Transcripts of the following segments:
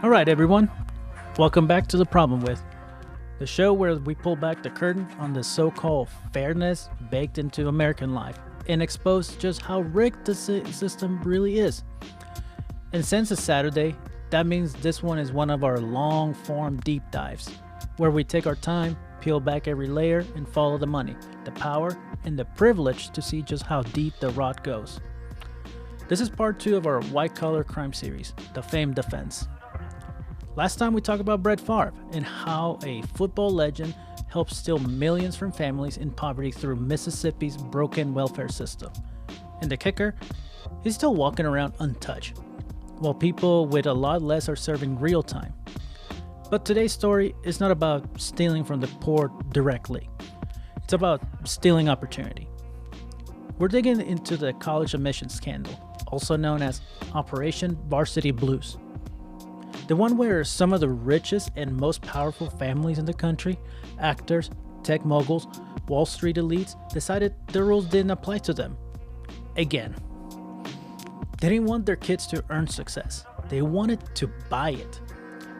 All right, everyone. Welcome back to The Problem With, the show where we pull back the curtain on the so-called fairness baked into American life and expose just how rigged the system really is. And since it's Saturday, that means this one is one of our long-form deep dives, where we take our time, peel back every layer, and follow the money, the power, and the privilege to see just how deep the rot goes. This is part 2 of our white-collar crime series, The Famed Defense. Last time we talked about Brett Favre and how a football legend helped steal millions from families in poverty through Mississippi's broken welfare system. And the kicker? He's still walking around untouched, while people with a lot less are serving real time. But today's story is not about stealing from the poor directly. It's about stealing opportunity. We're digging into the college admissions scandal, also known as Operation Varsity Blues. The one where some of the richest and most powerful families in the country, actors, tech moguls, Wall Street elites, decided the rules didn't apply to them. Again. They didn't want their kids to earn success. They wanted to buy it.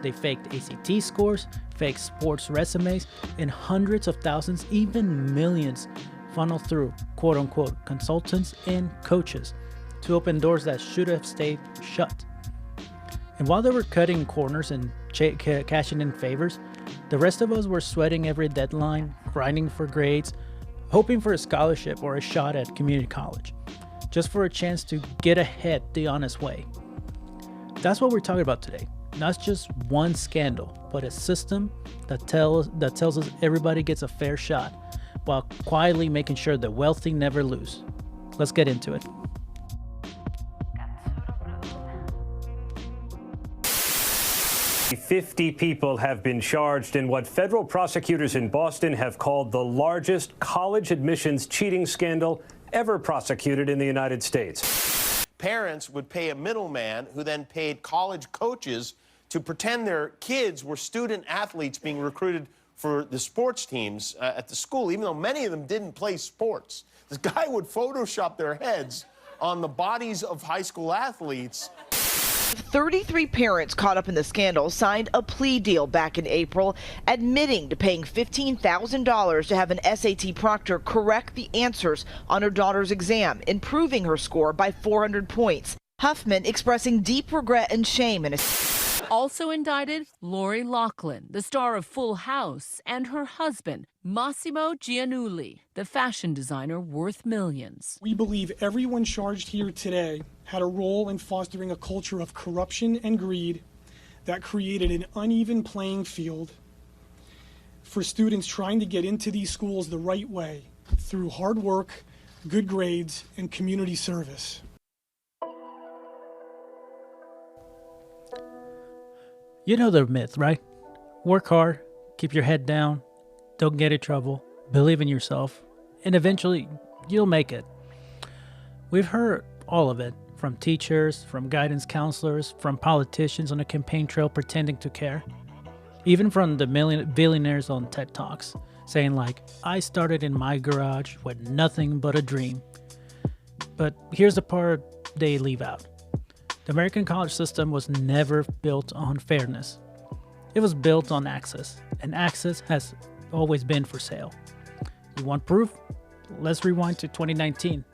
They faked ACT scores, faked sports resumes, and hundreds of thousands, even millions, funneled through quote-unquote consultants and coaches to open doors that should have stayed shut. And while they were cutting corners and cashing in favors, the rest of us were sweating every deadline, grinding for grades, hoping for a scholarship or a shot at community college, just for a chance to get ahead the honest way. That's what we're talking about today. Not just one scandal, but a system that tells us everybody gets a fair shot, while quietly making sure the wealthy never lose. Let's get into it. 50 people have been charged in what federal prosecutors in Boston have called the largest college admissions cheating scandal ever prosecuted in the United States. Parents would pay a middleman who then paid college coaches to pretend their kids were student athletes being recruited for the sports teams at the school, even though many of them didn't play sports. This guy would Photoshop their heads on the bodies of high school athletes. 33 parents caught up in the scandal signed a plea deal back in April, admitting to paying $15,000 to have an SAT proctor correct the answers on her daughter's exam, improving her score by 400 points. Huffman expressing deep regret and shame in a... Also indicted, Lori Loughlin, the star of Full House, and her husband, Massimo Giannulli, the fashion designer worth millions. We believe everyone charged here today had a role in fostering a culture of corruption and greed that created an uneven playing field for students trying to get into these schools the right way through hard work, good grades, and community service. You know the myth, right? Work hard, keep your head down, don't get in trouble, believe in yourself, and eventually you'll make it. We've heard all of it, from teachers, from guidance counselors, from politicians on a campaign trail pretending to care, even from the billionaires on TED Talks, saying like, I started in my garage with nothing but a dream. But here's the part they leave out. The American college system was never built on fairness. It was built on access, and access has always been for sale. You want proof? Let's rewind to 2019,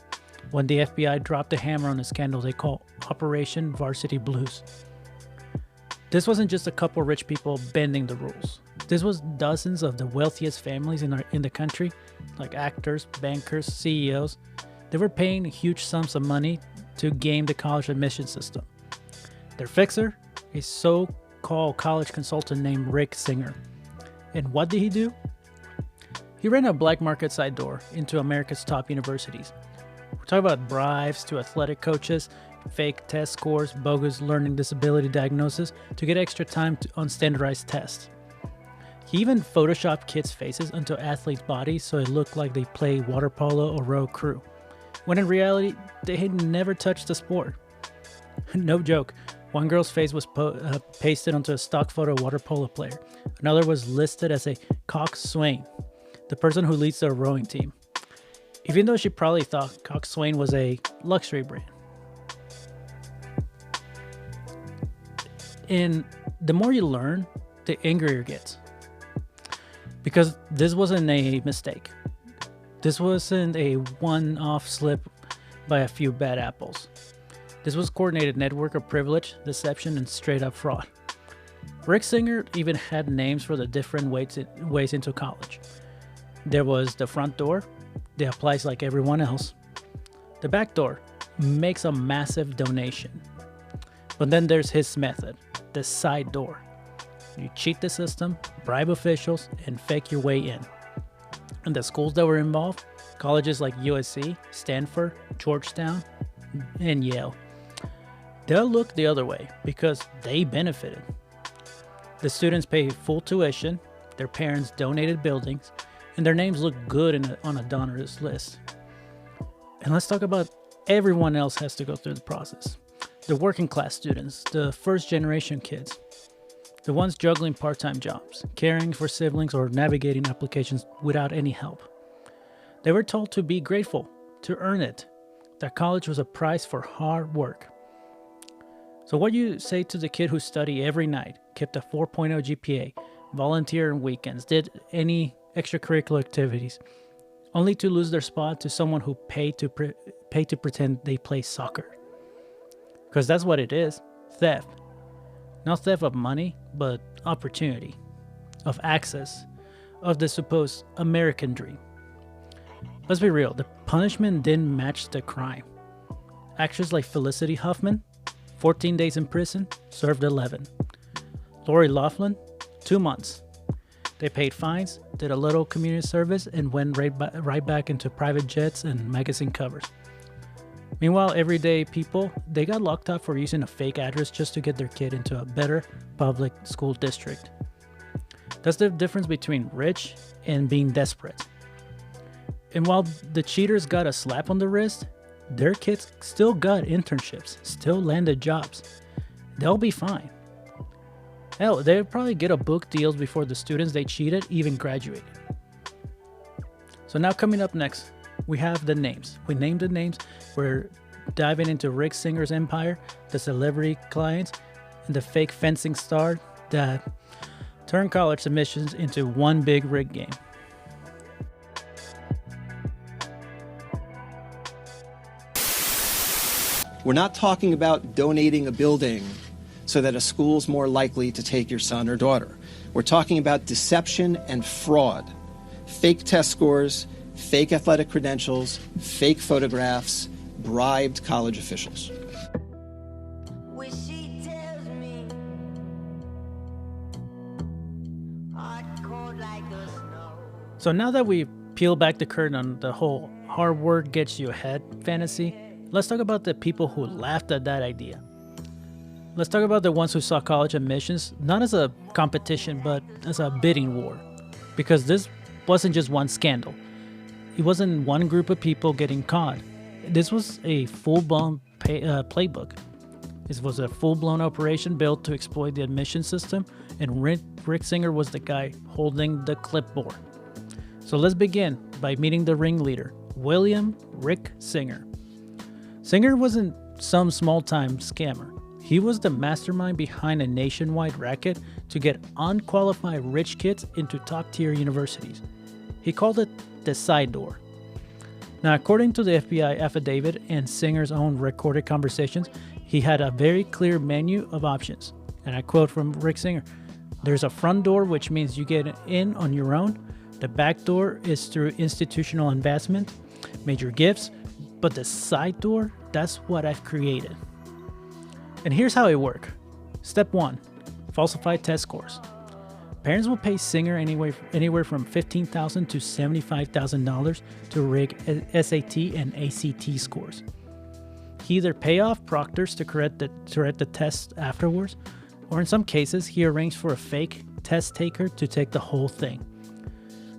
when the FBI dropped a hammer on a scandal they call Operation Varsity Blues. This wasn't just a couple rich people bending the rules. This was dozens of the wealthiest families in the country, like actors, bankers, CEOs. They were paying huge sums of money to game the college admission system. Their fixer, a so-called college consultant named Rick Singer. And what did he do? He ran a black market side door into America's top universities. We're talking about bribes to athletic coaches, fake test scores, bogus learning disability diagnosis to get extra time on standardized tests. He even photoshopped kids' faces onto athletes' bodies so it looked like they play water polo or row crew, when in reality, they had never touched the sport. No joke, one girl's face was pasted onto a stock photo water polo player. Another was listed as a coxswain, the person who leads their rowing team, even though she probably thought coxswain was a luxury brand. And the more you learn, the angrier it gets. Because this wasn't a mistake. This wasn't a one-off slip by a few bad apples. This was coordinated network of privilege, deception, and straight-up fraud. Rick Singer even had names for the different ways into college. There was the front door, that applies like everyone else. The back door makes a massive donation. But then there's his method, the side door. You cheat the system, bribe officials, and fake your way in. And the schools that were involved, colleges like USC, Stanford, Georgetown, and Yale, they'll look the other way because they benefited. The students pay full tuition, their parents donated buildings, and their names look good on a donors list. And let's talk about everyone else has to go through the process. The working class students, the first generation kids, the ones juggling part-time jobs, caring for siblings, or navigating applications without any help. They were told to be grateful, to earn it, that college was a prize for hard work. So what you say to the kid who studied every night, kept a 4.0 GPA, volunteered on weekends, did any extracurricular activities, only to lose their spot to someone who paid to pretend they play soccer? Because that's what it is, theft. Not theft of money, but opportunity, of access, of the supposed American dream. Let's be real, the punishment didn't match the crime. Actors like Felicity Huffman, 14 days in prison, served 11. Lori Loughlin, 2 months. They paid fines, did a little community service, and went right back into private jets and magazine covers. Meanwhile, everyday people, they got locked up for using a fake address just to get their kid into a better public school district. That's the difference between rich and being desperate. And while the cheaters got a slap on the wrist, their kids still got internships, still landed jobs. They'll be fine. Hell, they'll probably get a book deals before the students they cheated even graduated. So now coming up next, we have the names. We named the names. We're diving into Rick Singer's empire, the celebrity clients, and the fake fencing star that turned college admissions into one big rig game. We're not talking about donating a building so that a school's more likely to take your son or daughter. We're talking about deception and fraud, fake test scores, fake athletic credentials, fake photographs, bribed college officials. So now that we peel back the curtain on the whole hard work gets you ahead fantasy, let's talk about the people who laughed at that idea. Let's talk about the ones who saw college admissions not as a competition, but as a bidding war. Because this wasn't just one scandal. It wasn't one group of people getting caught. This was a full-blown playbook. This was a full-blown operation built to exploit the admission system, and Rick Singer was the guy holding the clipboard. So let's begin by meeting the ringleader, William Rick Singer. Singer wasn't some small-time scammer. He was the mastermind behind a nationwide racket to get unqualified rich kids into top-tier universities. He called it the side door. Now, according to the FBI affidavit and Singer's own recorded conversations, he had a very clear menu of options. And I quote from Rick Singer, "There's a front door, which means you get in on your own. The back door is through institutional investment, major gifts, but the side door, that's what I've created." And here's how it worked. Step 1, falsified test scores. Parents will pay Singer anywhere from $15,000 to $75,000 to rig SAT and ACT scores. He either pay off proctors to correct the test afterwards, or in some cases, he arranged for a fake test taker to take the whole thing.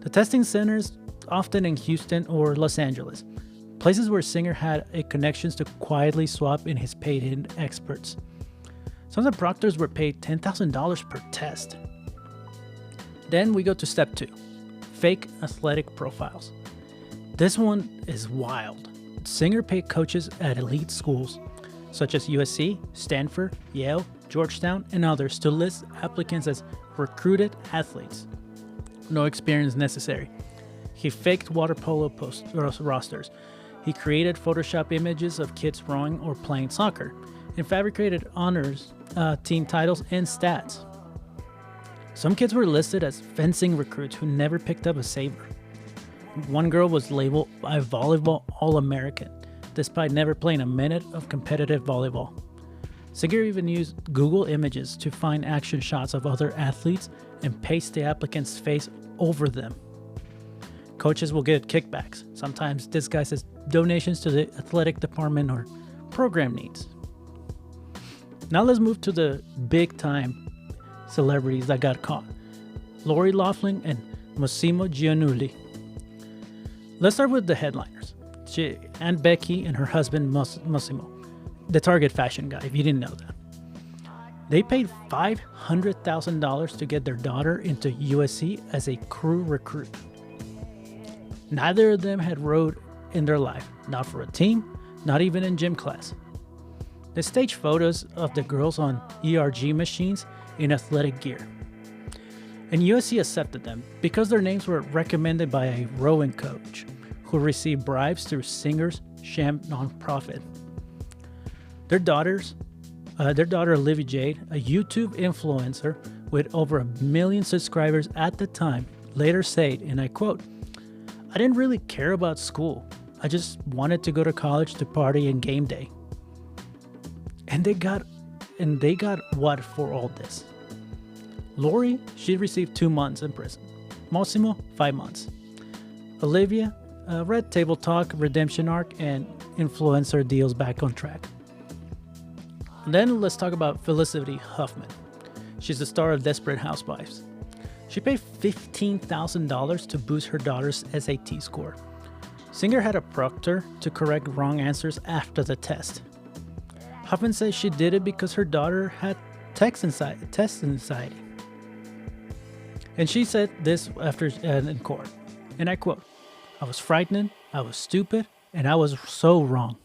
The testing centers, often in Houston or Los Angeles, places where Singer had connections to quietly swap in his paid-in experts. Some of the proctors were paid $10,000 per test. Then we go to step 2, fake athletic profiles. This one is wild. Singer paid coaches at elite schools such as USC, Stanford, Yale, Georgetown, and others to list applicants as recruited athletes. No experience necessary. He faked water polo rosters. He created Photoshop images of kids rowing or playing soccer, and fabricated honors team titles and stats. Some kids were listed as fencing recruits who never picked up a saber. One girl was labeled a volleyball All-American, despite never playing a minute of competitive volleyball. Singer even used Google Images to find action shots of other athletes and paste the applicant's face over them. Coaches will get kickbacks, sometimes disguised as donations to the athletic department or program needs. Now let's move to the big-time celebrities that got caught. Lori Loughlin and Massimo Giannulli. Let's start with the headliners. Aunt Becky and her husband Massimo, the Target fashion guy, if you didn't know that. They paid $500,000 to get their daughter into USC as a crew recruit. Neither of them had rowed in their life, not for a team, not even in gym class. They staged photos of the girls on ERG machines in athletic gear. And USC accepted them because their names were recommended by a rowing coach who received bribes through Singer's sham nonprofit. Their daughter Olivia Jade, a YouTube influencer with over 1 million subscribers at the time, later said, and I quote, "I didn't really care about school. I just wanted to go to college to party and game day." And they got what for all this? Lori, she received 2 months in prison. Massimo, 5 months. Olivia, red table talk, redemption arc, and influencer deals back on track. And then let's talk about Felicity Huffman. She's the star of Desperate Housewives. She paid $15,000 to boost her daughter's SAT score. Singer had a proctor to correct wrong answers after the test. Huffman says she did it because her daughter had test anxiety. And she said this after in court, and I quote, "I was frightened, I was stupid, and I was so wrong."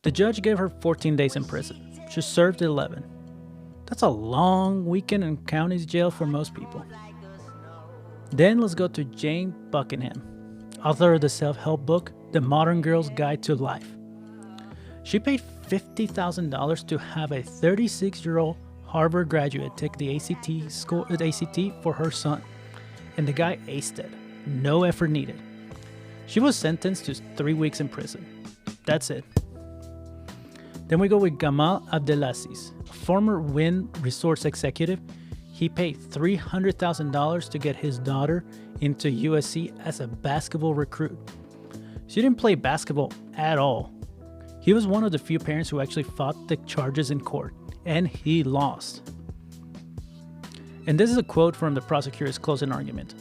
The judge gave her 14 days in prison. She served 11. That's a long weekend in county jail for most people. Then let's go to Jane Buckingham, author of the self-help book, The Modern Girl's Guide to Life. She paid $50,000 to have a 36-year-old Harvard graduate take the ACT for her son, and the guy aced it. No effort needed. She was sentenced to 3 weeks in prison. That's it. Then we go with Gamal Abdelaziz, a former Wynn Resorts executive. He paid $300,000 to get his daughter into USC as a basketball recruit. She didn't play basketball at all. He was one of the few parents who actually fought the charges in court, and he lost. And this is a quote from the prosecutor's closing argument.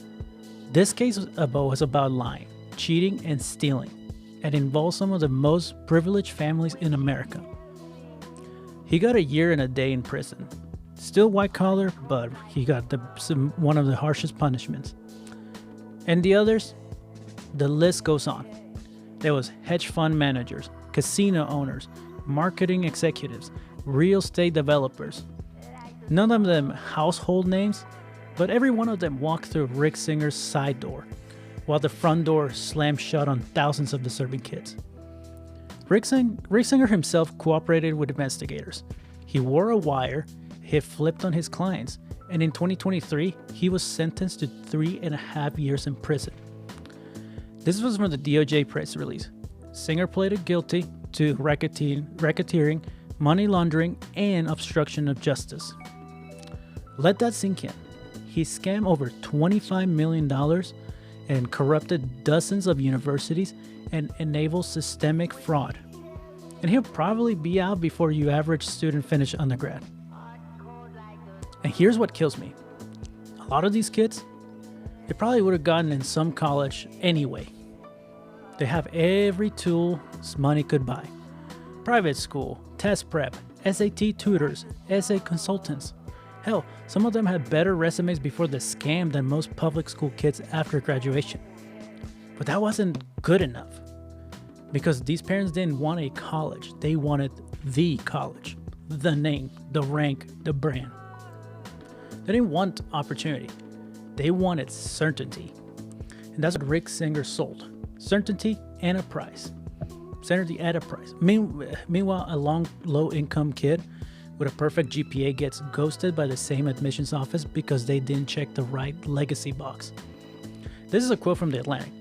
"This case was about lying, cheating, and stealing, and involved some of the most privileged families in America." He got 1 year and a day in prison. Still white collar, but he got one of the harshest punishments. And the others, the list goes on. There was hedge fund managers, casino owners, marketing executives, real estate developers. None of them household names, but every one of them walked through Rick Singer's side door, while the front door slammed shut on thousands of deserving kids. Rick Singer himself cooperated with investigators. He wore a wire, he flipped on his clients, and in 2023, he was sentenced to 3.5 years in prison. This was from the DOJ press release. Singer pleaded guilty to racketeering, money laundering, and obstruction of justice. Let that sink in. He scammed over $25 million and corrupted dozens of universities and enabled systemic fraud. And he'll probably be out before your average student finish undergrad. And here's what kills me. A lot of these kids, they probably would have gotten in some college anyway. They have every tool money could buy. Private school, test prep, SAT tutors, essay consultants. Hell, some of them had better resumes before the scam than most public school kids after graduation. But that wasn't good enough. Because these parents didn't want a college, they wanted the college, the name, the rank, the brand. They didn't want opportunity. They wanted certainty. And that's what Rick Singer sold. Certainty and a price. Certainty at a price. Meanwhile, a low-income kid with a perfect GPA gets ghosted by the same admissions office because they didn't check the right legacy box. This is a quote from The Atlantic.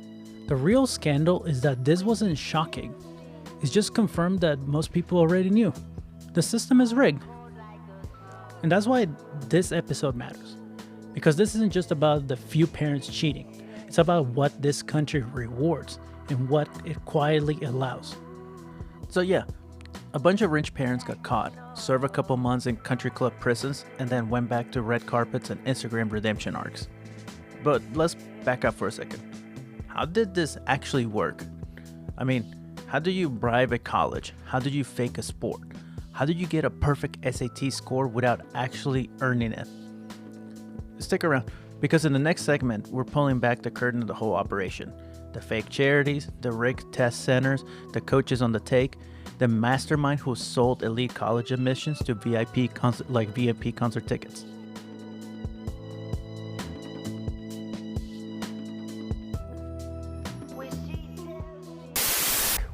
The real scandal is that this wasn't shocking. It's just confirmed that most people already knew. The system is rigged. And that's why this episode matters. Because this isn't just about the few parents cheating. It's about what this country rewards and what it quietly allows. So yeah, a bunch of rich parents got caught, served a couple months in country club prisons, and then went back to red carpets and Instagram redemption arcs. But let's back up for a second. How did this actually work? I mean, how do you bribe a college? How do you fake a sport? How do you get a perfect SAT score without actually earning it? Stick around, because in the next segment, we're pulling back the curtain of the whole operation. The fake charities, the rigged test centers, the coaches on the take, the mastermind who sold elite college admissions to VIP concert tickets.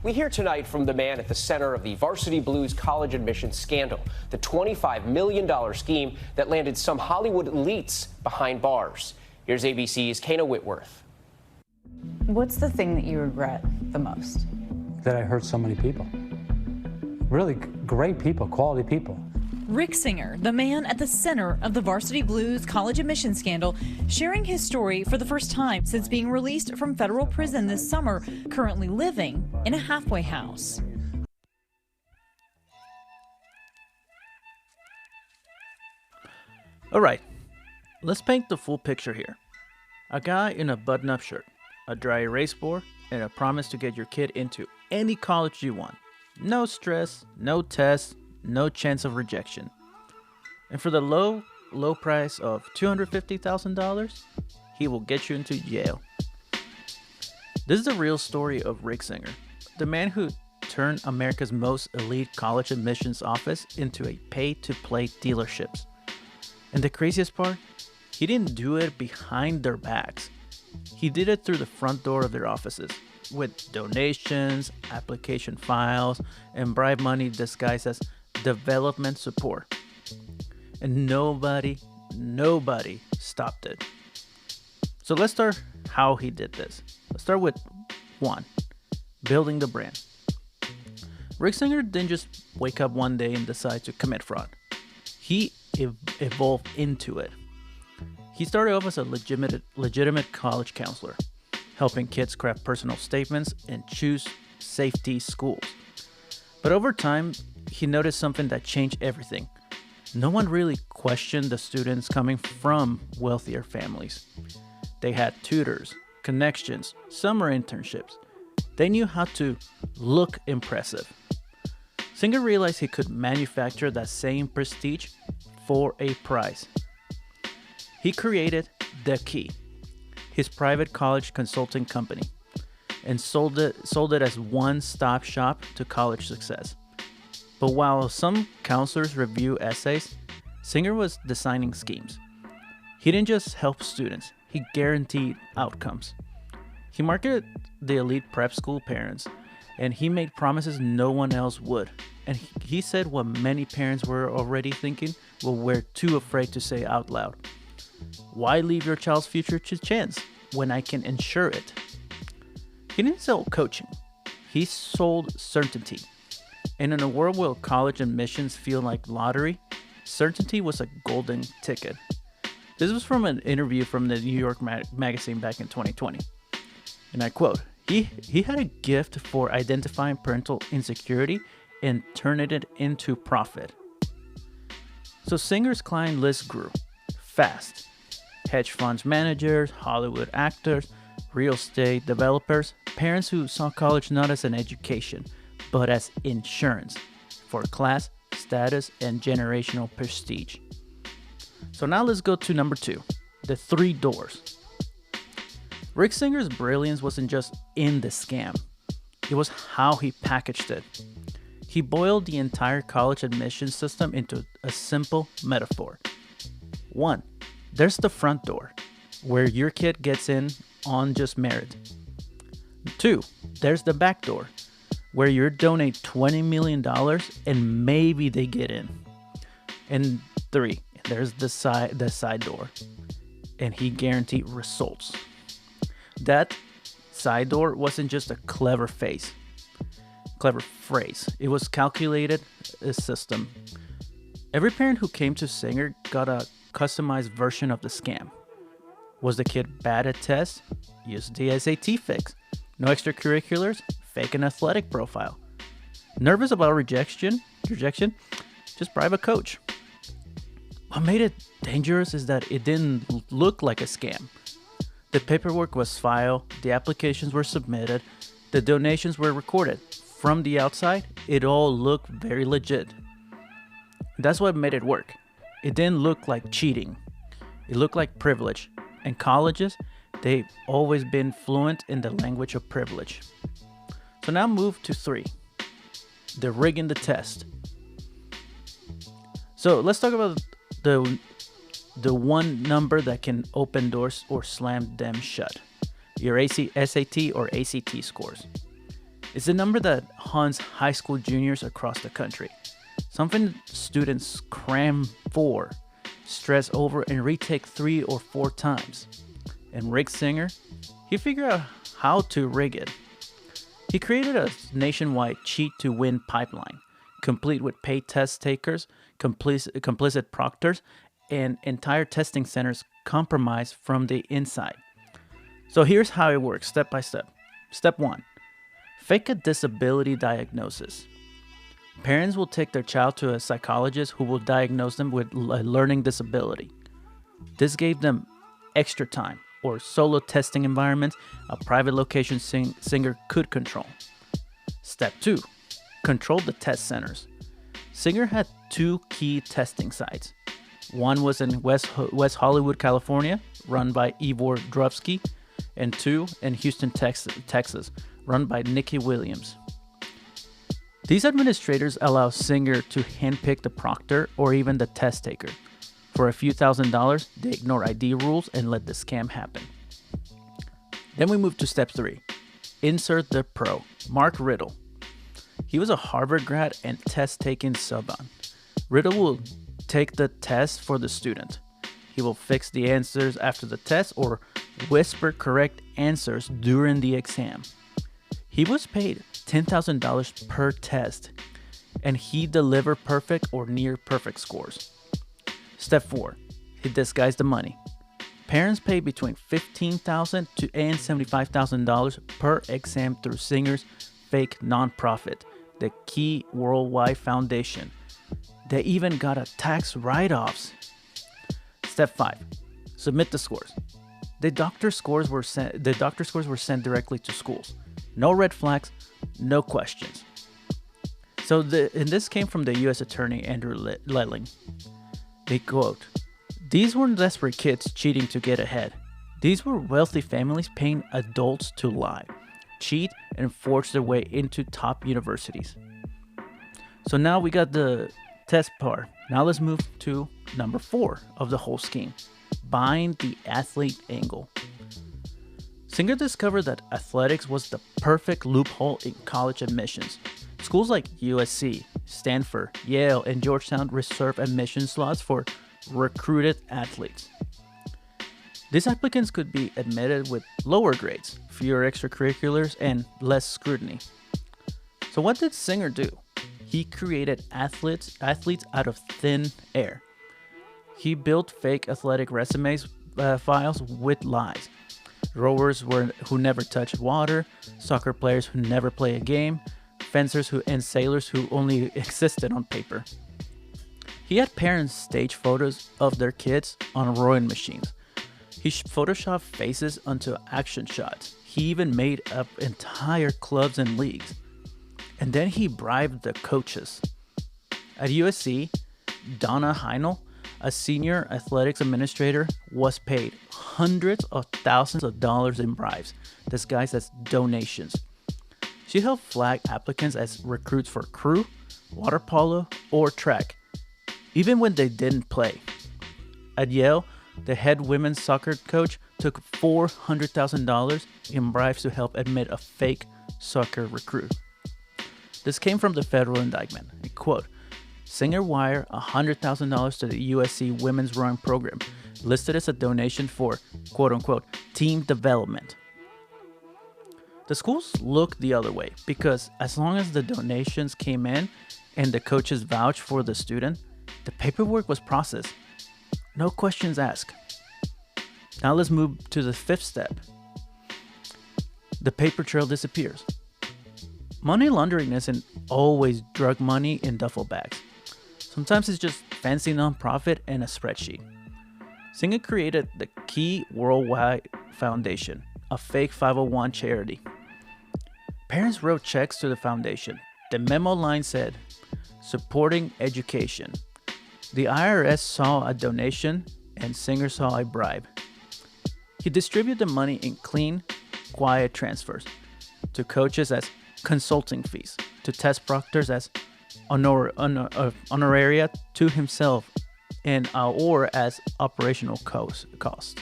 We hear tonight from the man at the center of the Varsity Blues college admissions scandal, the $25 million scheme that landed some Hollywood elites behind bars. Here's ABC's Kana Whitworth. What's the thing that you regret the most? That I hurt so many people. Really great people, quality people. Rick Singer, the man at the center of the Varsity Blues college admissions scandal, sharing his story for the first time since being released from federal prison this summer, currently living in a halfway house. All right, let's paint the full picture here. A guy in a button-up shirt, a dry erase board, and a promise to get your kid into any college you want. No stress, no tests, no chance of rejection. And for the low price of $250,000, he will get you into jail. This is the real story of Rick Singer, the man who turned America's most elite college admissions office into a pay-to-play dealerships. And the craziest part, he didn't do it behind their backs. He did it through the front door of their offices, with donations, application files, and bribe money disguised as development support. And nobody stopped it. So let's start how he did this. Let's start with 1, building the brand. Rick Singer didn't just wake up one day and decide to commit fraud. He evolved into it. He started off as a legitimate college counselor, helping kids craft personal statements and choose safety schools. But over time, he noticed something that changed everything. No one really questioned the students coming from wealthier families. They had tutors, connections, summer internships. They knew how to look impressive. Singer realized he could manufacture that same prestige for a price. He created The Key, his private college consulting company, and sold it as one-stop shop to college success. But while some counselors review essays, Singer was designing schemes. He didn't just help students, he guaranteed outcomes. He marketed the elite prep school parents, and he made promises no one else would. And he said what many parents were already thinking, but were too afraid to say out loud. Why leave your child's future to chance when I can ensure it? He didn't sell coaching. He sold certainty. And in a world where college admissions feel like lottery, certainty was a golden ticket. This was from an interview from the New York magazine back in 2020. And I quote, he had a gift for identifying parental insecurity and turning it into profit. So Singer's client list grew fast. Hedge funds managers, Hollywood actors, real estate developers, parents who saw college not as an education, but as insurance for class, status, and generational prestige. So now let's go to number 2, the 3 doors. Rick Singer's brilliance wasn't just in the scam. It was how he packaged it. He boiled the entire college admission system into a simple metaphor. 1. There's the front door, where your kid gets in on just merit. 2. There's the back door, where you donate $20 million and maybe they get in. And 3. There's the side door, and he guaranteed results. That side door wasn't just a clever phrase. It was calculated system. Every parent who came to Singer got a customized version of the scam. Was the kid bad at tests? Use the SAT fix. No extracurriculars? Fake an athletic profile. Nervous about rejection? Just bribe a coach. What made it dangerous is that it didn't look like a scam. The paperwork was filed, the applications were submitted, the donations were recorded. From the outside, it all looked very legit. That's what made it work. It didn't look like cheating. It looked like privilege. And colleges, they've always been fluent in the language of privilege. So now move to 3. The rigging the test. So let's talk about the one number that can open doors or slam them shut. Your SAT or ACT scores. It's the number that haunts high school juniors across the country. Something students cram for, stress over, and retake 3 or 4 times. And Rick Singer, he figured out how to rig it. He created a nationwide cheat-to-win pipeline, complete with paid test takers, complicit proctors, and entire testing centers compromised from the inside. So here's how it works, step by step. Step 1. Fake a disability diagnosis. Parents will take their child to a psychologist who will diagnose them with a learning disability. This gave them extra time or solo testing environments a private location Singer could control. Step 2. Control the test centers. Singer had 2 key testing sites. One was in West Hollywood, California, run by Ivor Druvsky, and 2 in Houston, Texas, run by Nikki Williams. These administrators allow Singer to handpick the proctor or even the test taker. For a few $1,000s, they ignore ID rules and let the scam happen. Then we move to step 3. Insert the pro, Mark Riddle. He was a Harvard grad and test-taking savant. Riddle will take the test for the student. He will fix the answers after the test or whisper correct answers during the exam. He was paid $10,000 per test, and he delivered perfect or near perfect scores. Step 4. He disguised the money. Parents pay between $15,000 and $75,000 per exam through Singer's fake nonprofit, the Key Worldwide Foundation. They even got a tax write-offs. Step 5. Submit the scores. The doctor scores were sent directly to schools. No red flags, no questions. So and this came from the U.S. Attorney Andrew Lelling. They quote, "These weren't desperate kids cheating to get ahead. These were wealthy families paying adults to lie, cheat, and forge their way into top universities." So now we got the test part. Now let's move to number 4 of the whole scheme, buying the athlete angle. Singer discovered that athletics was the perfect loophole in college admissions. Schools like USC, Stanford, Yale, and Georgetown reserve admission slots for recruited athletes. These applicants could be admitted with lower grades, fewer extracurriculars, and less scrutiny. So what did Singer do? He created athletes out of thin air. He built fake athletic resumes files with lies. Rowers who never touched water, soccer players who never play a game, fencers and sailors who only existed on paper. He had parents stage photos of their kids on rowing machines. He photoshopped faces onto action shots. He even made up entire clubs and leagues. And then he bribed the coaches. At USC, Donna Heinel, a senior athletics administrator, was paid hundreds of thousands of dollars in bribes, disguised as donations. She helped flag applicants as recruits for crew, water polo, or track, even when they didn't play. At Yale, the head women's soccer coach took $400,000 in bribes to help admit a fake soccer recruit. This came from the federal indictment. I quote, Singer wired $100,000 to the USC women's rowing program, listed as a donation for, quote-unquote, team development. The schools looked the other way because as long as the donations came in and the coaches vouched for the student, the paperwork was processed. No questions asked. Now let's move to the fifth step. The paper trail disappears. Money laundering isn't always drug money in duffel bags. Sometimes it's just fancy nonprofit and a spreadsheet. Singer created the Key Worldwide Foundation, a fake 501 charity. Parents wrote checks to the foundation. The memo line said, supporting education. The IRS saw a donation and Singer saw a bribe. He distributed the money in clean, quiet transfers to coaches as consulting fees, to test proctors as honoraria to himself, and or as operational cost.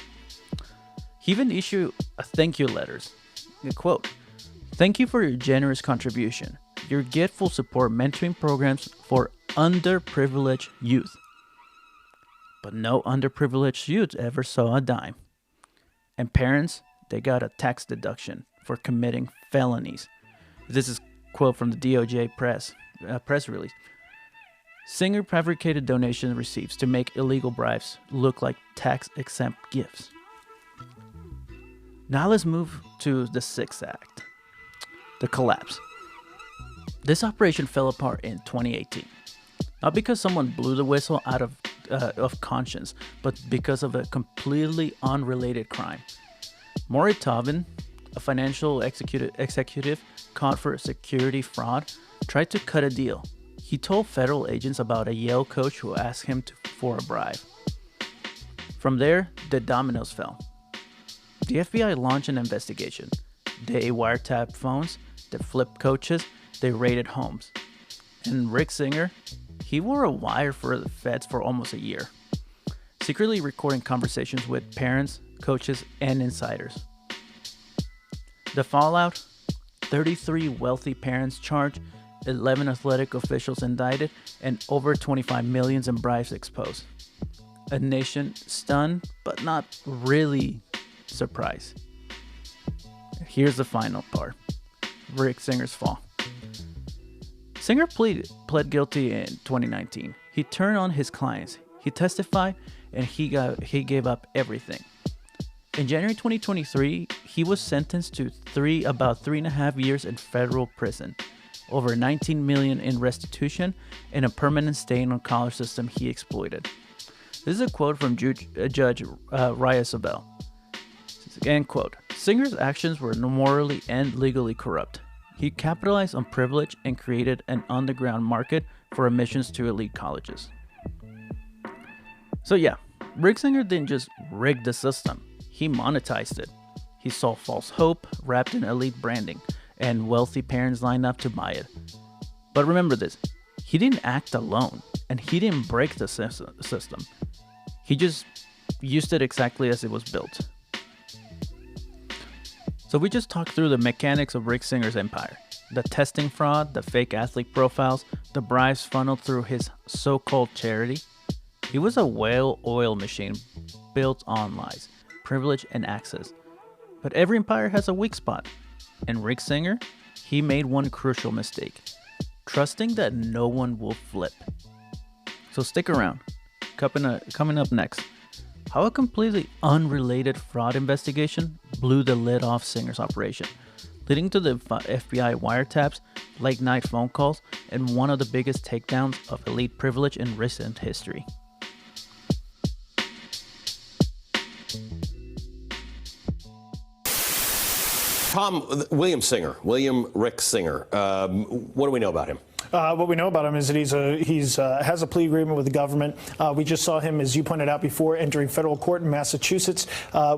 He even issued a thank you letters. Quote, thank you for your generous contribution. Your gift will support mentoring programs for underprivileged youth. But no underprivileged youth ever saw a dime. And parents, they got a tax deduction for committing felonies. This is a quote from the DOJ press release. Singer fabricated donation receipts to make illegal bribes look like tax-exempt gifts. Now let's move to the sixth act, the collapse. This operation fell apart in 2018, not because someone blew the whistle out of conscience, but because of a completely unrelated crime. Maury Tobin, a financial executive caught for security fraud, tried to cut a deal. He told federal agents about a Yale coach who asked him for a bribe. From there, the dominoes fell. The FBI launched an investigation. They wiretapped phones, they flipped coaches, they raided homes. And Rick Singer, he wore a wire for the feds for almost a year, secretly recording conversations with parents, coaches, and insiders. The fallout? 33 wealthy parents charged, 11 athletic officials indicted, and over 25 million in bribes exposed. A nation stunned, but not really surprised. Here's the final part. Rick Singer's fall. Singer pled guilty in 2019. He turned on his clients. He testified, and he gave up everything. In January 2023, he was sentenced to about 3.5 years in federal prison, over $19 million in restitution, and a permanent stay in a college system he exploited. This is a quote from Judge Raya Sobel. End quote. Singer's actions were morally and legally corrupt. He capitalized on privilege and created an underground market for admissions to elite colleges. So yeah, Rick Singer didn't just rig the system. He monetized it. He sold false hope wrapped in elite branding, and wealthy parents lined up to buy it. But remember this, he didn't act alone, and he didn't break the system. He just used it exactly as it was built. So we just talked through the mechanics of Rick Singer's empire. The testing fraud, the fake athlete profiles, the bribes funneled through his so-called charity. He was a well-oiled machine built on lies, privilege, and access. But every empire has a weak spot. And Rick Singer, he made one crucial mistake, trusting that no one will flip. So stick around. Coming up next, how a completely unrelated fraud investigation blew the lid off Singer's operation, leading to the FBI wiretaps, late-night phone calls, and one of the biggest takedowns of elite privilege in recent history. Tom, William Rick Singer, what do we know about him? What we know about him is that he's has a plea agreement with the government. We just saw him, as you pointed out before, entering federal court in Massachusetts.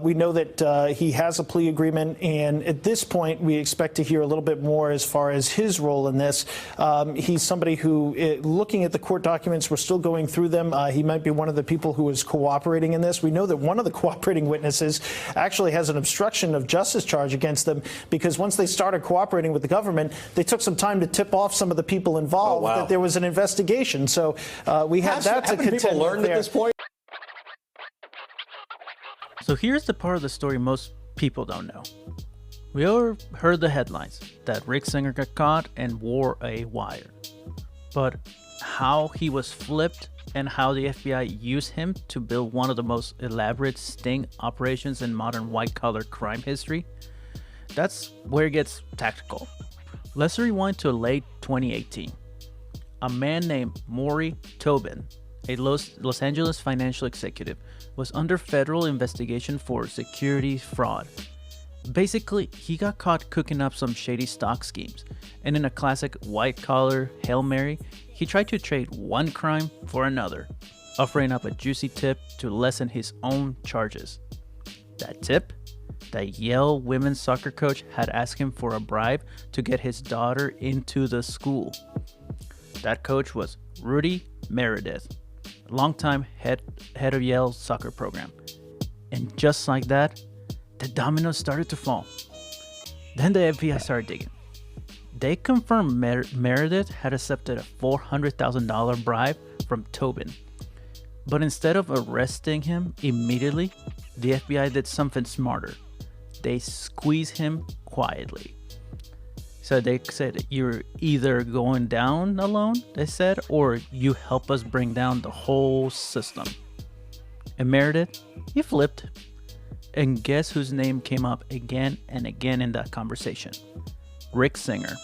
We know that he has a plea agreement, and at this point, we expect to hear a little bit more as far as his role in this. He's somebody who, looking at the court documents, we're still going through them. He might be one of the people who is cooperating in this. We know that one of the cooperating witnesses actually has an obstruction of justice charge against them, because once they started cooperating with the government, they took some time to tip off some of the people involved that there was an investigation. So we have that to contend people learned with at this point? So here's the part of the story most people don't know. We all heard the headlines that Rick Singer got caught and wore a wire. But how he was flipped and how the FBI used him to build one of the most elaborate sting operations in modern white-collar crime history, that's where it gets tactical. Let's rewind to late 2018. A man named Maury Tobin, a Los Angeles financial executive, was under federal investigation for securities fraud. Basically, he got caught cooking up some shady stock schemes, and in a classic white-collar Hail Mary, he tried to trade one crime for another, offering up a juicy tip to lessen his own charges. That tip? That Yale women's soccer coach had asked him for a bribe to get his daughter into the school. That coach was Rudy Meredith, a longtime head of Yale's soccer program. And just like that, the dominoes started to fall. Then the FBI started digging. They confirmed Meredith had accepted a $400,000 bribe from Tobin. But instead of arresting him immediately, the FBI did something smarter. They squeezed him quietly. So they said, you're either going down alone, they said, or you help us bring down the whole system. And Meredith, he flipped. And guess whose name came up again and again in that conversation? Rick Singer.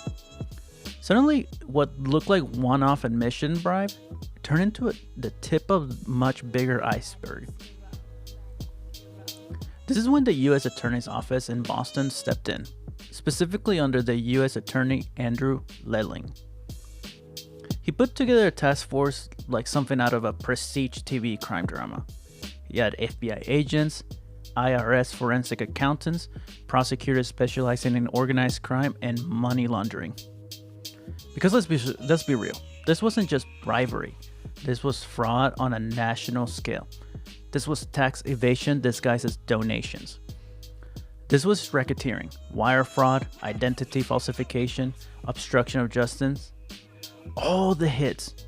Suddenly, what looked like one-off admission bribe turned into the tip of a much bigger iceberg. This is when the U.S. Attorney's Office in Boston stepped in, specifically under the U.S. Attorney Andrew Lelling. He put together a task force like something out of a prestige TV crime drama. He had FBI agents, IRS forensic accountants, prosecutors specializing in organized crime and money laundering. Because let's be real, this wasn't just bribery. This was fraud on a national scale. This was tax evasion disguised as donations. This was racketeering, wire fraud, identity falsification, obstruction of justice. All the hits.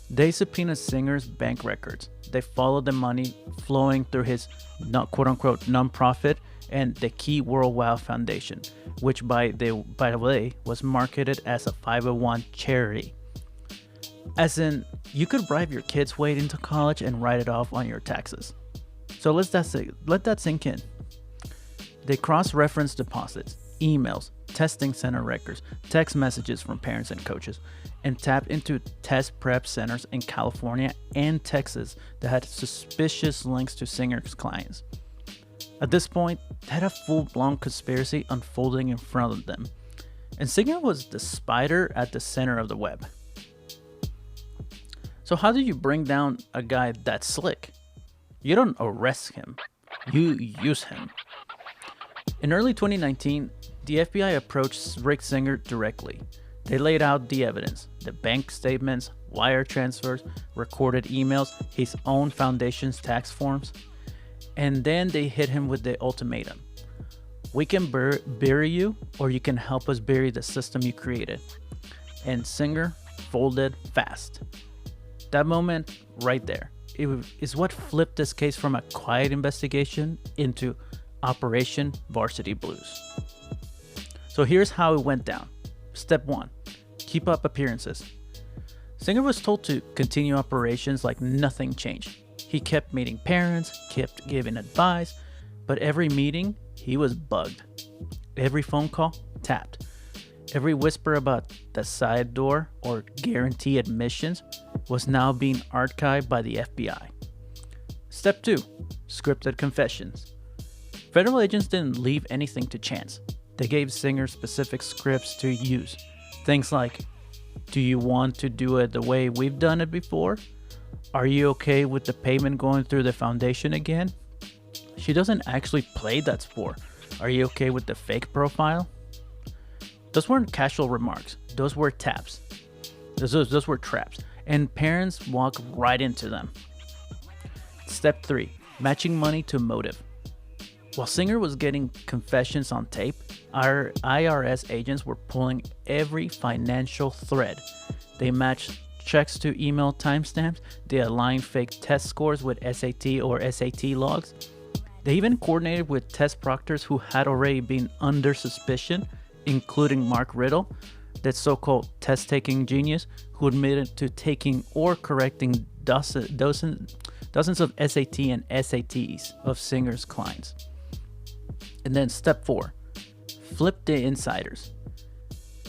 They subpoenaed Singer's bank records. They followed the money flowing through his quote-unquote nonprofit and the Key Worldwide Foundation, which by the way was marketed as a 501 charity. As in, you could bribe your kid's way into college and write it off on your taxes. So let that sink in. They cross-referenced deposits, emails, testing center records, text messages from parents and coaches, and tapped into test prep centers in California and Texas that had suspicious links to Singer's clients. At this point, they had a full-blown conspiracy unfolding in front of them, and Singer was the spider at the center of the web. So how do you bring down a guy that slick? You don't arrest him, you use him. In early 2019, the FBI approached Rick Singer directly. They laid out the evidence, the bank statements, wire transfers, recorded emails, his own foundation's tax forms, and then they hit him with the ultimatum. We can bury you, or you can help us bury the system you created. And Singer folded fast. That moment right there is what flipped this case from a quiet investigation into Operation Varsity Blues. So here's how it went down. Step 1. Keep up appearances. Singer was told to continue operations like nothing changed. He kept meeting parents, kept giving advice, but every meeting, he was bugged. Every phone call, tapped. Every whisper about the side door or guarantee admissions was now being archived by the FBI. Step 2. Scripted confessions. Federal agents didn't leave anything to chance. They gave Singer specific scripts to use. Things like, Do you want to do it the way we've done it before? Are you okay with the payment going through the foundation again? She doesn't actually play that sport. Are you okay with the fake profile? Those weren't casual remarks. Those were taps. Those were traps. And parents walk right into them. Step 3. Matching money to motive. While Singer was getting confessions on tape, our IRS agents were pulling every financial thread. They matched checks to email timestamps. They aligned fake test scores with SAT or SAT logs. They even coordinated with test proctors who had already been under suspicion, including Mark Riddle, that so-called test-taking genius who admitted to taking or correcting dozens of SAT and SATs of Singer's clients. And then step 4, flip the insiders.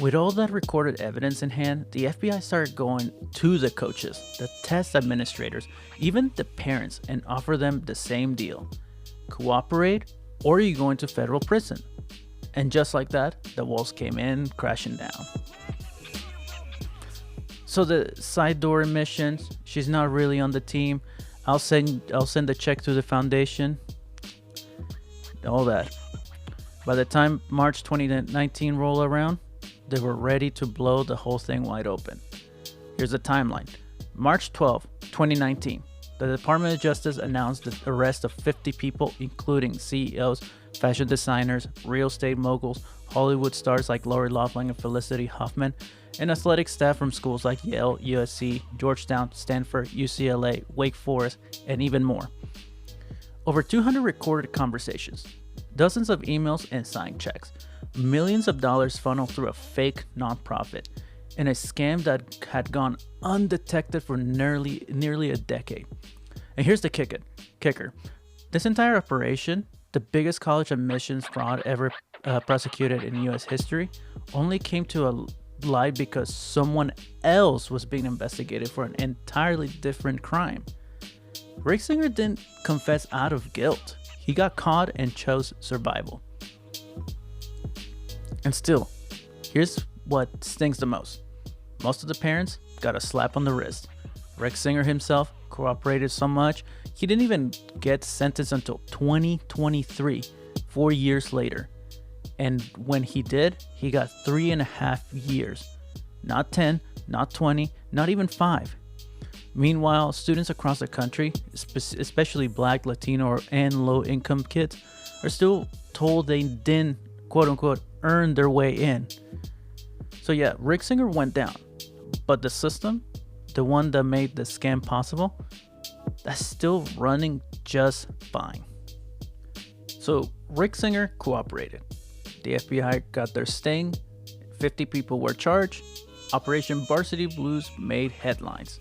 With all that recorded evidence in hand, the FBI started going to the coaches, the test administrators, even the parents, and offer them the same deal. Cooperate, or you go into federal prison. And just like that, the walls came in crashing down. So the side door admissions, she's not really on the team. I'll send the check to the foundation. All that. By the time March 2019 rolled around, they were ready to blow the whole thing wide open. Here's the timeline. March 12, 2019, the Department of Justice announced the arrest of 50 people, including CEOs, fashion designers, real estate moguls, Hollywood stars like Lori Loughlin and Felicity Huffman, and athletic staff from schools like Yale, USC, Georgetown, Stanford, UCLA, Wake Forest, and even more. Over 200 recorded conversations, dozens of emails and signed checks, millions of dollars funneled through a fake nonprofit, and a scam that had gone undetected for nearly a decade. And here's the kicker. This entire operation, the biggest college admissions fraud ever prosecuted in U.S. history, only came to a light because someone else was being investigated for an entirely different crime. Rick Singer didn't confess out of guilt. He got caught and chose survival. And still, here's what stings the most. Most of the parents got a slap on the wrist. Rick Singer himself cooperated so much, he didn't even get sentenced until 2023, 4 years later. And when he did, he got 3.5 years. Not 10, not 20, not even 5. Meanwhile, students across the country, especially Black, Latino, and low-income kids, are still told they didn't, quote-unquote, earn their way in. So yeah, Rick Singer went down. But the system, the one that made the scam possible, that's still running just fine. So Rick Singer cooperated. The FBI got their sting. 50 people were charged. Operation Varsity Blues made headlines.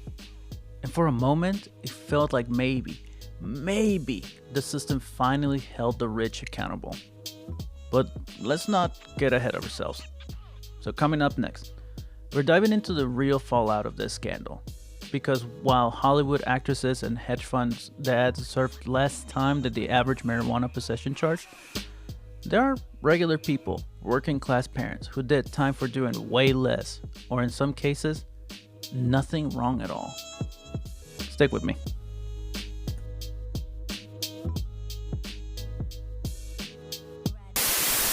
And for a moment, it felt like maybe the system finally held the rich accountable. But let's not get ahead of ourselves. So coming up next, we're diving into the real fallout of this scandal. Because while Hollywood actresses and hedge funds dads served less time than the average marijuana possession charge, there are regular people, working class parents, who did time for doing way less, or in some cases, nothing wrong at all. Stick with me.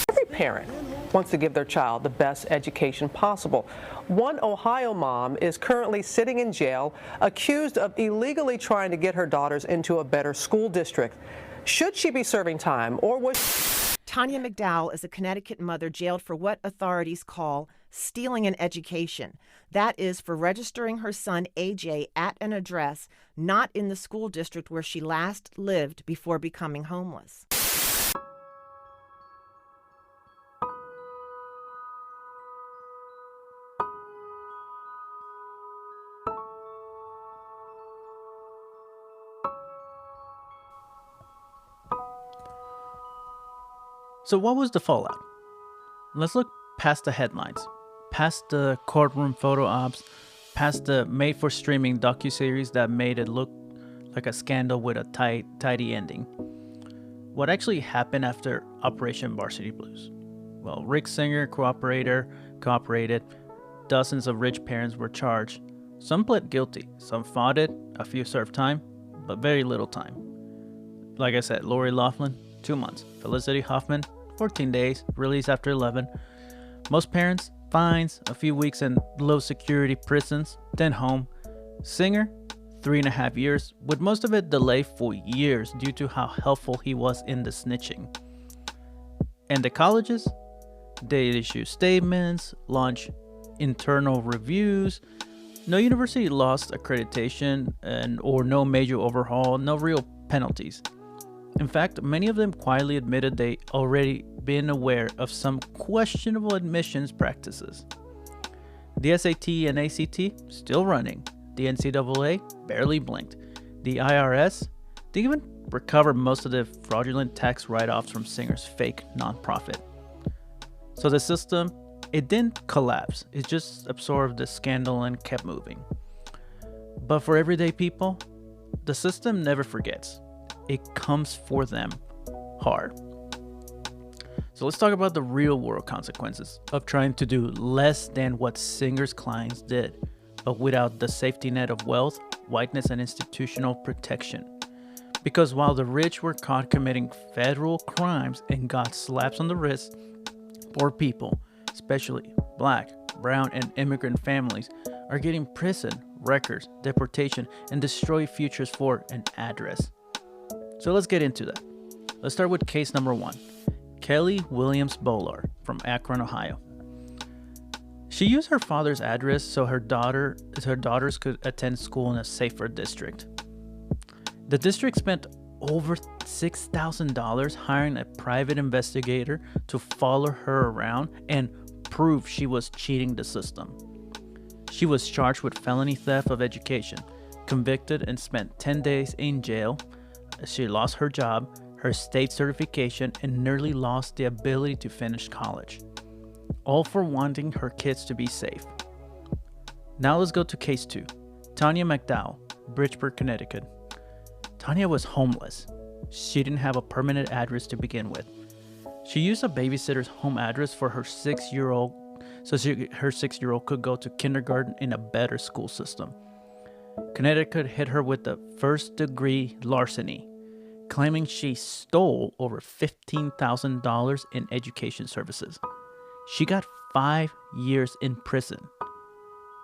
Every parent wants to give their child the best education possible. One Ohio mom is currently sitting in jail, accused of illegally trying to get her daughters into a better school district. Should she be serving time, or was Tanya McDowell is a Connecticut mother jailed for what authorities call stealing an education. That is, for registering her son AJ at an address not in the school district where she last lived before becoming homeless. So what was the fallout? Let's look past the headlines, past the courtroom photo ops, past the made-for-streaming docuseries that made it look like a scandal with a tidy ending. What actually happened after Operation Varsity Blues? Well, Rick Singer cooperated. dozens of rich parents were charged. Some pled guilty, some fought it, a few served time, but very little time. Like I said, Lori Loughlin, 2 months. Felicity Huffman, 14 days, released after 11. Most parents, fines, a few weeks in low security prisons, then home. Singer, 3.5 years, with most of it delayed for years due to how helpful he was in the snitching. And the colleges, they issue statements, launch internal reviews. No university lost accreditation or no major overhaul, no real penalties. In fact, many of them quietly admitted they already been aware of some questionable admissions practices. The SAT and ACT still running. The NCAA barely blinked. The IRS didn't even recover most of the fraudulent tax write-offs from Singer's fake nonprofit. So the system, it didn't collapse. It just absorbed the scandal and kept moving. But for everyday people, the system never forgets. It comes for them hard. So let's talk about the real world consequences of trying to do less than what Singer's clients did, but without the safety net of wealth, whiteness, and institutional protection. Because while the rich were caught committing federal crimes and got slaps on the wrist, poor people, especially black, brown, and immigrant families, are getting prison, records, deportation, and destroyed futures for an address. So let's get into that. Let's start with case number 1. Kelly Williams Bolar from Akron, Ohio. She used her father's address so her daughters could attend school in a safer district. The district spent over $6,000 hiring a private investigator to follow her around and prove she was cheating the system. She was charged with felony theft of education, convicted, and spent 10 days in jail. She lost her job, her state certification, and nearly lost the ability to finish college. All for wanting her kids to be safe. Now let's go to case 2. Tanya McDowell, Bridgeport, Connecticut. Tanya was homeless. She didn't have a permanent address to begin with. She used a babysitter's home address for her 6-year-old so her 6-year-old could go to kindergarten in a better school system. Connecticut hit her with the first-degree larceny, claiming she stole over $15,000 in education services. She got 5 years in prison.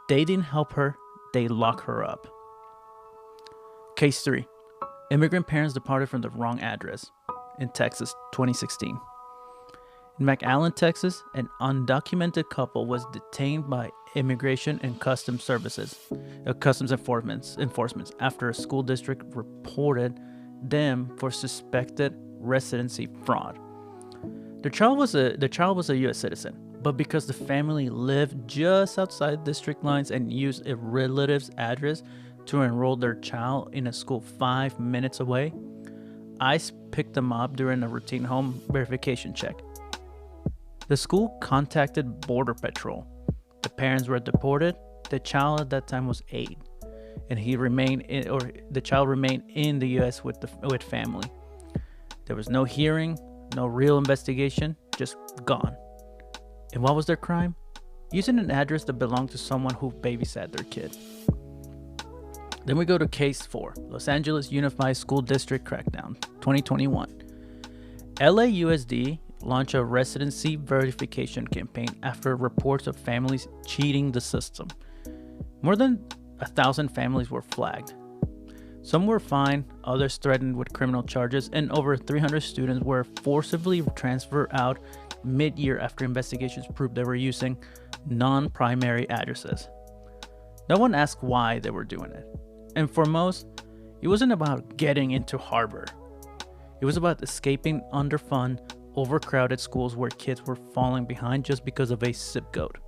They didn't help her, they locked her up. Case 3. Immigrant parents departed from the wrong address in Texas, 2016. In McAllen, Texas, an undocumented couple was detained by Immigration and Customs Enforcement after a school district reported them for suspected residency fraud. The child was a U.S. citizen, but because the family lived just outside district lines and used a relative's address to enroll their child in a school 5 minutes away, ICE picked them up during a routine home verification check. The school contacted Border Patrol. The parents were deported. The child at that time was 8, and the child remained in the U.S. with family. There was no hearing, no real investigation, just gone. And what was their crime? Using an address that belonged to someone who babysat their kid. Then we go to case 4, Los Angeles Unified School District crackdown, 2021. LAUSD launched a residency verification campaign after reports of families cheating the system. More than 1,000 families were flagged. Some were fined, others threatened with criminal charges, and over 300 students were forcibly transferred out mid-year after investigations proved they were using non-primary addresses. No one asked why they were doing it. And for most, it wasn't about getting into Harvard. It was about escaping underfunded, overcrowded schools where kids were falling behind just because of a zip code.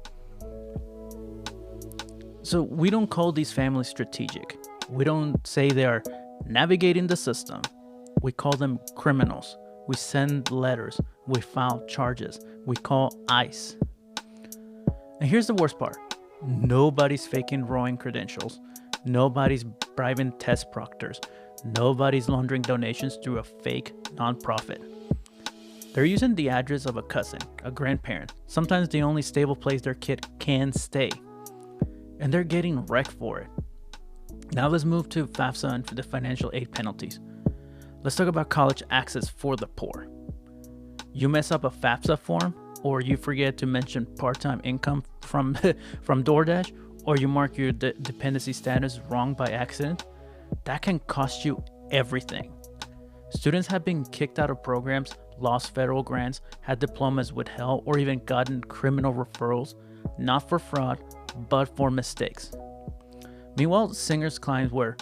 So we don't call these families strategic. We don't say they are navigating the system. We call them criminals. We send letters. We file charges. We call ICE. And here's the worst part. Nobody's faking rowing credentials. Nobody's bribing test proctors. Nobody's laundering donations through a fake nonprofit. They're using the address of a cousin, a grandparent, sometimes the only stable place their kid can stay, and they're getting wrecked for it. Now let's move to FAFSA and the financial aid penalties. Let's talk about college access for the poor. You mess up a FAFSA form, or you forget to mention part-time income from DoorDash, or you mark your dependency status wrong by accident, that can cost you everything. Students have been kicked out of programs, lost federal grants, had diplomas withheld, or even gotten criminal referrals, not for fraud, but for mistakes. Meanwhile, Singer's clients were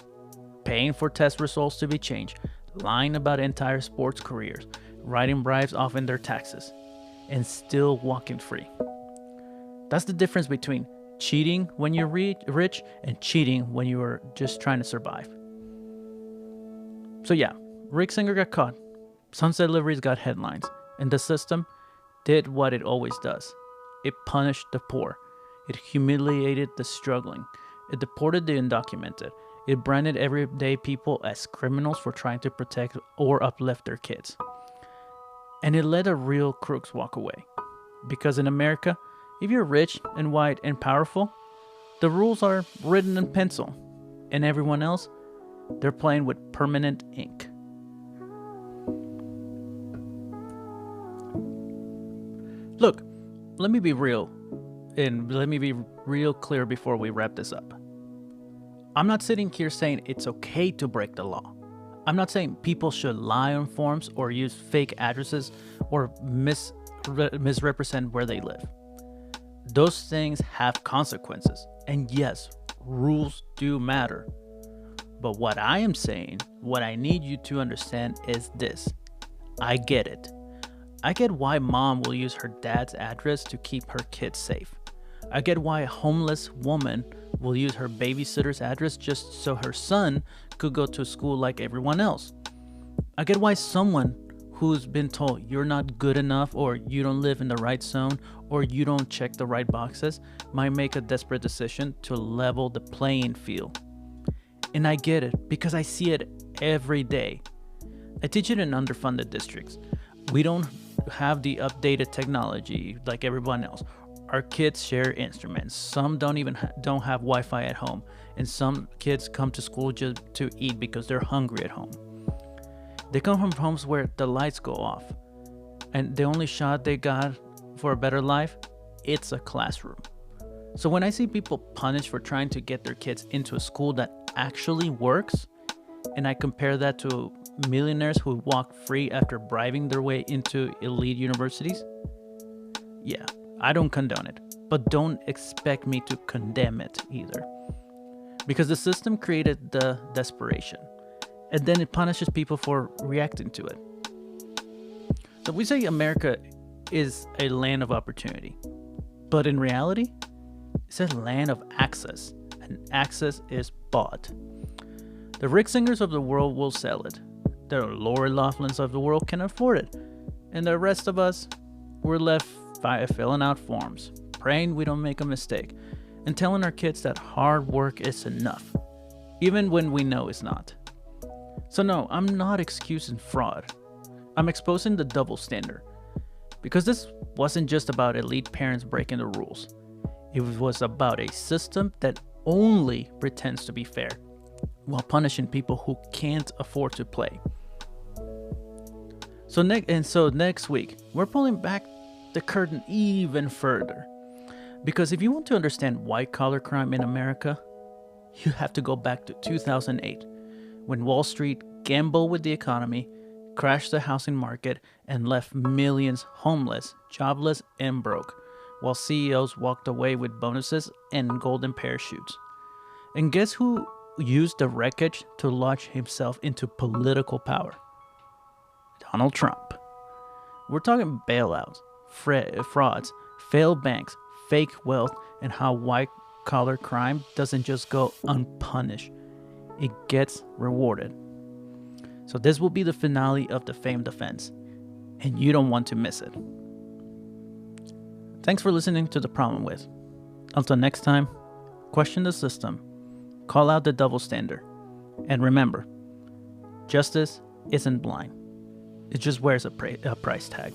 paying for test results to be changed, lying about entire sports careers, writing bribes off in their taxes, and still walking free. That's the difference between cheating when you're rich and cheating when you are just trying to survive. So yeah, Rick Singer got caught. Sunset Deliveries got headlines, and the system did what it always does. It punished the poor. It humiliated the struggling. It deported the undocumented. It branded everyday people as criminals for trying to protect or uplift their kids. And it let the real crooks walk away. Because in America, if you're rich and white and powerful, the rules are written in pencil. And everyone else, they're playing with permanent ink. Look, let me be real, and let me be real clear before we wrap this up. I'm not sitting here saying it's okay to break the law. I'm not saying people should lie on forms or use fake addresses or misrepresent where they live. Those things have consequences, and yes, rules do matter. But what I am saying, what I need you to understand is this. I get it. I get why mom will use her dad's address to keep her kids safe. I get why a homeless woman will use her babysitter's address just so her son could go to school like everyone else. I get why someone who's been told you're not good enough, or you don't live in the right zone, or you don't check the right boxes might make a desperate decision to level the playing field. And I get it because I see it every day. I teach it in underfunded districts. We don't have the updated technology like everyone else. Our kids share instruments. Some don't have Wi-Fi at home, and some kids come to school just to eat because they're hungry at home. They come from homes where the lights go off, and the only shot they got for a better life, it's a classroom. So when I see people punished for trying to get their kids into a school that actually works, and I compare that to millionaires who walk free after bribing their way into elite universities, yeah, I don't condone it, but don't expect me to condemn it either. Because the system created the desperation, and then it punishes people for reacting to it. So we say America is a land of opportunity, but in reality, it's a land of access, and access is bought. The Rick Singers of the world will sell it. The Lori Loughlin's of the world can afford it. And the rest of us, we're left by filling out forms, praying we don't make a mistake, and telling our kids that hard work is enough, even when we know it's not. So no, I'm not excusing fraud. I'm exposing the double standard. Because this wasn't just about elite parents breaking the rules. It was about a system that only pretends to be fair, while punishing people who can't afford to play. So next week, we're pulling back the curtain even further. Because if you want to understand white-collar crime in America, you have to go back to 2008, when Wall Street gambled with the economy, crashed the housing market, and left millions homeless, jobless, and broke, while CEOs walked away with bonuses and golden parachutes. And guess who used the wreckage to launch himself into political power? Donald Trump. We're talking bailouts, frauds, failed banks, fake wealth, and how white-collar crime doesn't just go unpunished. It gets rewarded. So this will be the finale of the famed offense, and you don't want to miss it. Thanks for listening to The Problem With. Until next time, question the system, call out the double standard, and remember, justice isn't blind. It just wears a price tag.